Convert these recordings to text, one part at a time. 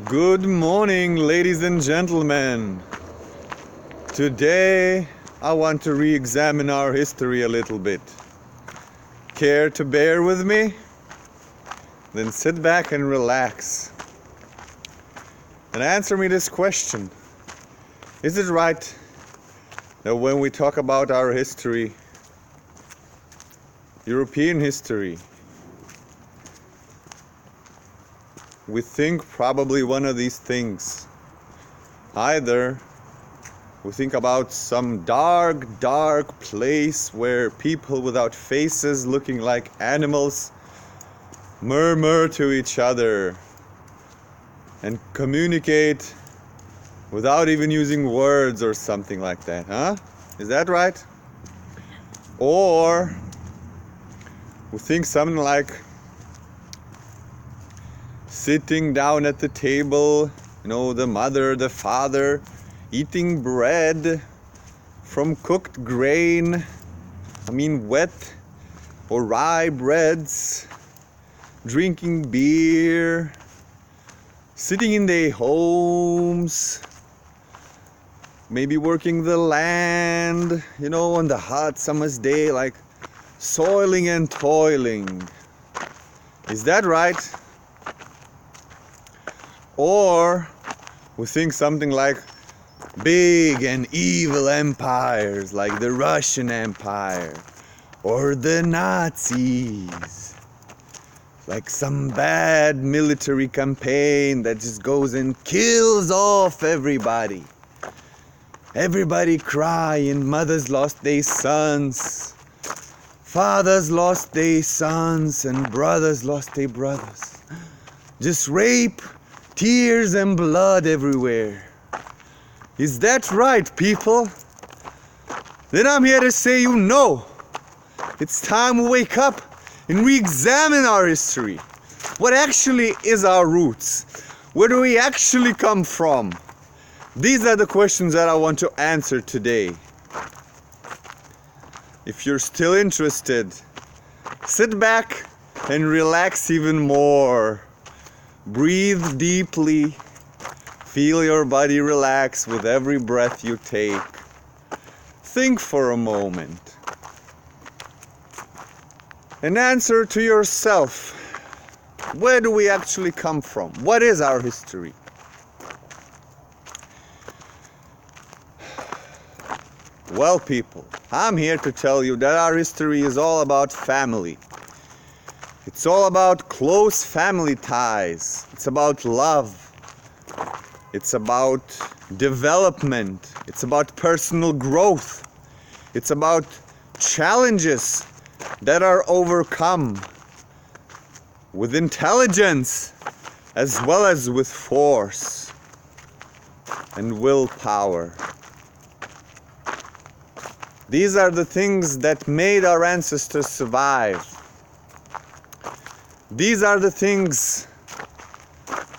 Good morning, ladies and gentlemen. Today I want to re-examine our history a little bit. Care to bear with me? Then sit back and relax. And answer me this question. Is it right that when we talk about our history, European history, we think probably one of these things? Either we think about some dark place where people without faces, looking like animals, murmur to each other and communicate without even using words or something like that, huh? Is that right? Or we think something like sitting down at the table, the mother, the father, eating bread from cooked grain, wet or rye breads, drinking beer, sitting in their homes, maybe working the land, on the hot summer's day, like soiling and toiling. Is that right? Or we think something like big and evil empires like the Russian Empire or the Nazis. Like some bad military campaign that just goes and kills off everybody. Everybody crying, mothers lost their sons, fathers lost their sons, and brothers lost their brothers. Just rape, tears and blood everywhere. Is that right, people? Then I'm here to say it's time to wake up and re-examine our history. What actually is our roots? Where do we actually come from? These are the questions that I want to answer today. If you're still interested, sit back and relax even more. Breathe deeply. Feel your body relax with every breath you take. Think for a moment. And answer to yourself. Where do we actually come from? What is our history? Well, people, I'm here to tell you that our history is all about family. It's all about close family ties. It's about love. It's about development. It's about personal growth. It's about challenges that are overcome with intelligence as well as with force and willpower. These are the things that made our ancestors survive. These are the things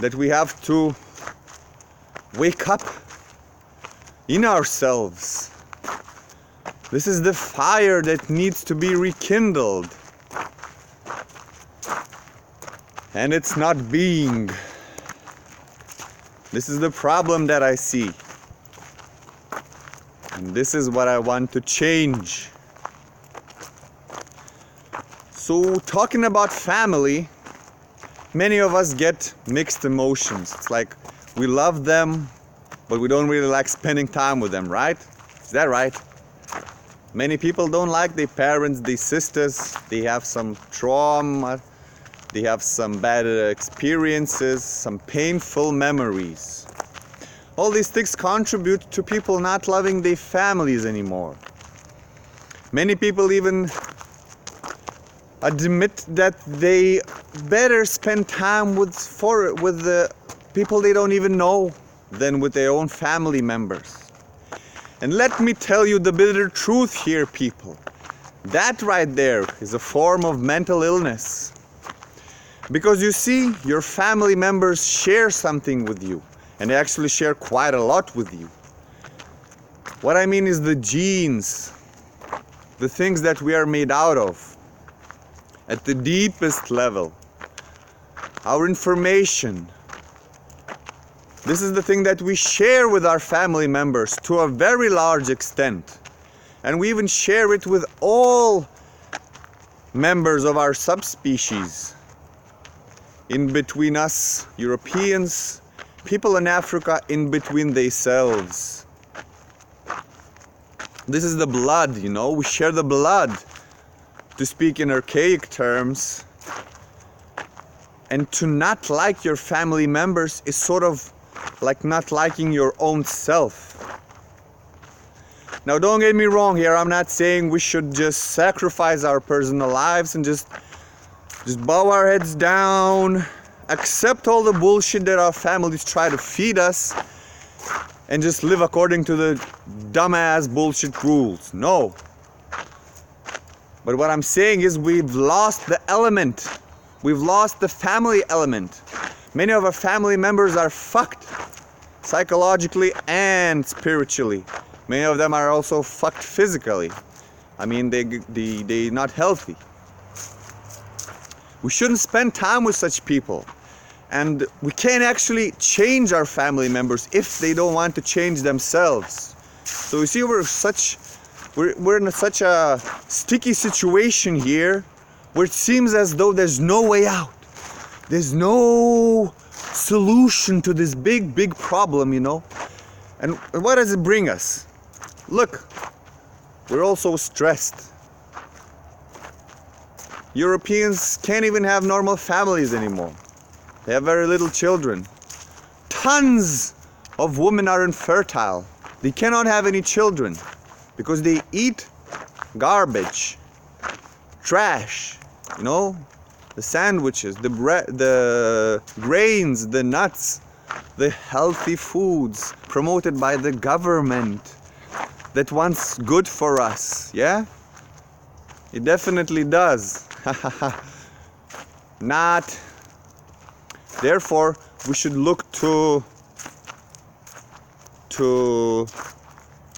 that we have to wake up in ourselves. This is the fire that needs to be rekindled. And it's not being. This is the problem that I see. And this is what I want to change. So, talking about family, many of us get mixed emotions. It's like we love them, but we don't really like spending time with them, right? Is that right? Many people don't like their parents, their sisters. They have some trauma. They have some bad experiences, some painful memories. All these things contribute to people not loving their families anymore. Many people even admit that they better spend time with the people they don't even know than with their own family members. And let me tell you the bitter truth here, people. That right there is a form of mental illness. Because you see, your family members share something with you, and they actually share quite a lot with you. What I mean is the genes, the things that we are made out of. At the deepest level, our information, This is the thing that we share with our family members to a very large extent. And we even share it with all members of our subspecies. In between us, Europeans, people in Africa, in between themselves. This is the blood, you know, we share the blood, to speak in archaic terms. And to not like your family members is sort of like not liking your own self. Now don't get me wrong here, I'm not saying we should just sacrifice our personal lives and just bow our heads down, accept all the bullshit that our families try to feed us, and just live according to the dumbass bullshit rules. No. But what I'm saying is we've lost the element. We've lost the family element. Many of our family members are fucked psychologically and spiritually. Many of them are also fucked physically. I mean, they're not healthy. We shouldn't spend time with such people. And we can't actually change our family members if they don't want to change themselves. So you see, we're in such a sticky situation here where it seems as though there's no way out. There's no solution to this big problem, you know. And what does it bring us? Look, we're also stressed. Europeans can't even have normal families anymore. They have very little children. Tons of women are infertile. They cannot have any children because they eat garbage, trash, you know, the sandwiches, the bread, the grains, the nuts, the healthy foods promoted by the government that wants good for us, yeah? It definitely does. Not. Therefore, we should look to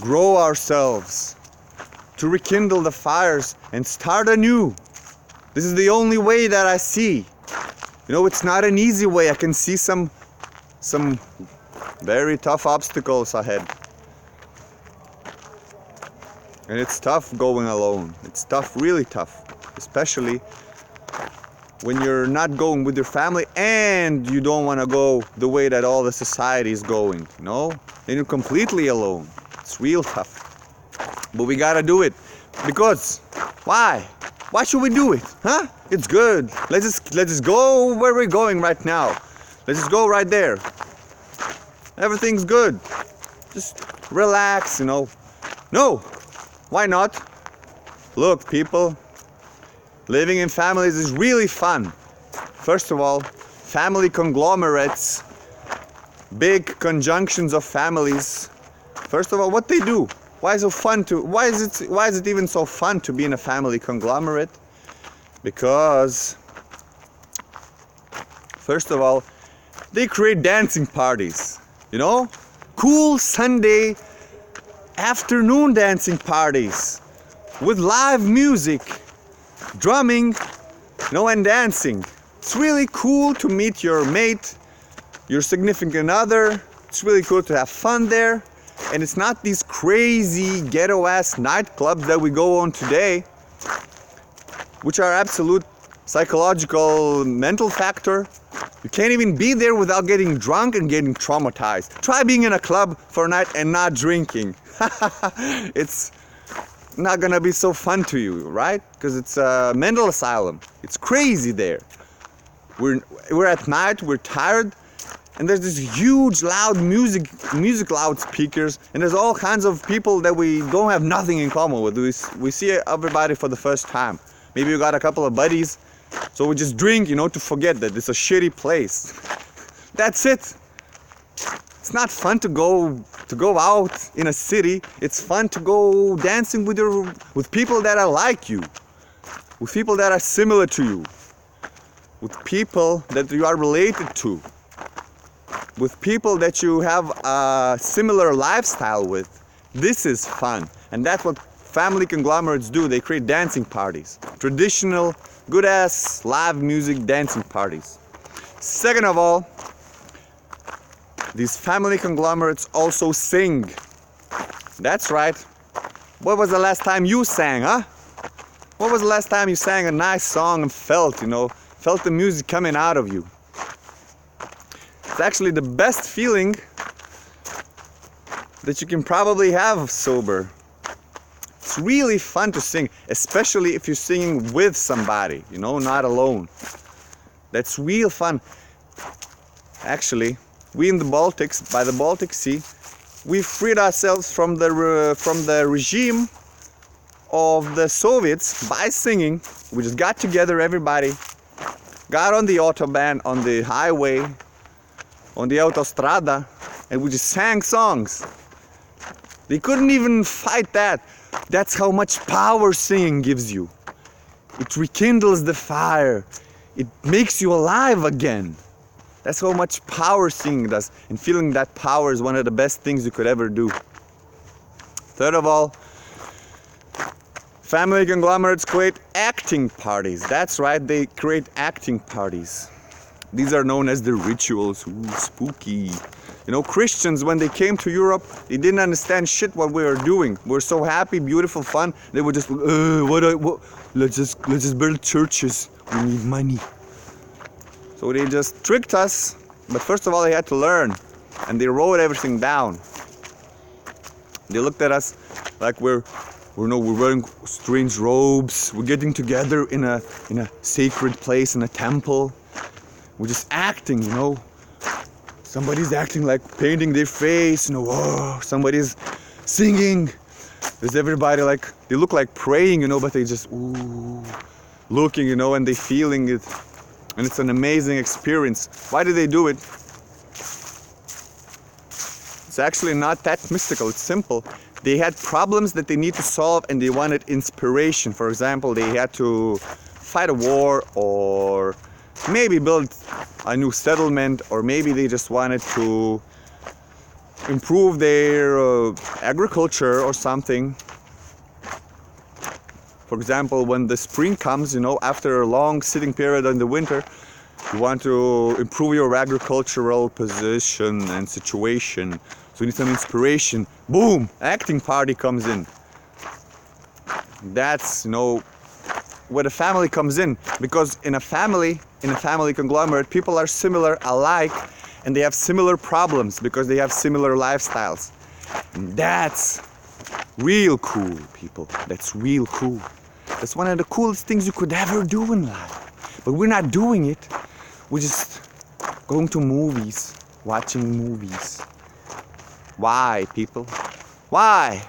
grow ourselves, to rekindle the fires and start anew. This is the only way that I see. You know, it's not an easy way. I can see some very tough obstacles ahead. And it's tough going alone. It's tough, really tough. Especially when you're not going with your family and you don't want to go the way that all the society is going, you know? Then you're completely alone. It's real tough. But we gotta do it. Because, why? Why should we do it? Huh? It's good. Let's just go where we're going right now. Let's just go right there. Everything's good. Just relax, you know. No. Why not? Look, people. Living in families is really fun. First of all, family conglomerates, big conjunctions of families. First of all, what they do? Why is it even so fun to be in a family conglomerate? Because first of all, they create dancing parties. You know? Cool Sunday afternoon dancing parties with live music, drumming, you know, and dancing. It's really cool to meet your mate, your significant other. It's really cool to have fun there. And it's not these crazy ghetto-ass nightclubs that we go on today, which are absolute psychological mental factor. You can't even be there without getting drunk and getting traumatized. Try being in a club for a night and not drinking. It's not gonna be so fun to you, right? Because it's a mental asylum. It's crazy there. We're at night, we're tired, and there's this huge loud music loudspeakers, and there's all kinds of people that we don't have nothing in common with. We see everybody for the first time. Maybe you got a couple of buddies, so we just drink, you know, to forget that it's a shitty place. That's it. It's not fun to go out in a city. It's fun to go dancing with people that are like you, with people that are similar to you, with people that you are related to, with people that you have a similar lifestyle with. This is fun, and that's what family conglomerates do. They create dancing parties, traditional, good-ass live music dancing parties. Second of all, these family conglomerates also sing. That's right. What was the last time you sang, huh? What was the last time you sang a nice song and felt the music coming out of you? It's actually the best feeling that you can probably have sober. It's really fun to sing, especially if you're singing with somebody, not alone. That's real fun. Actually, we in the Baltics, by the Baltic Sea, we freed ourselves from the regime of the Soviets by singing. We just got together, everybody, got on the autobahn, on the highway, on the autostrada, and we just sang songs. They couldn't even fight that. That's how much power singing gives you. It rekindles the fire. It makes you alive again. That's how much power singing does. And feeling that power is one of the best things you could ever do. Third of all, family conglomerates create acting parties. That's right, they create acting parties. These are known as the rituals. Ooh, spooky. Christians, when they came to Europe, they didn't understand shit what we were doing. We were so happy, beautiful, fun. They were just, let's just build churches. We need money. So they just tricked us. But first of all, they had to learn, and they wrote everything down. They looked at us like we're wearing strange robes. We're getting together in a sacred place, in a temple. We're just acting, Somebody's acting like painting their face, whoa. Somebody's singing. There's everybody they look like praying, but they just looking, and they feeling it. And it's an amazing experience. Why do they do it? It's actually not that mystical, it's simple. They had problems that they need to solve and they wanted inspiration. For example, they had to fight a war, or maybe build a new settlement, or maybe they just wanted to improve their agriculture or something. For example, when the spring comes, after a long sitting period in the winter, you want to improve your agricultural position and situation. So you need some inspiration. Boom! Acting party comes in. That's, where the family comes in. Because in a family conglomerate, people are similar, alike, and they have similar problems because they have similar lifestyles. And that's real cool, people. That's real cool. That's one of the coolest things you could ever do in life. But we're not doing it. We're just going to movies, watching movies. Why, people? Why?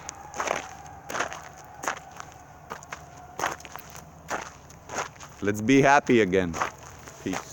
Let's be happy again. Peace.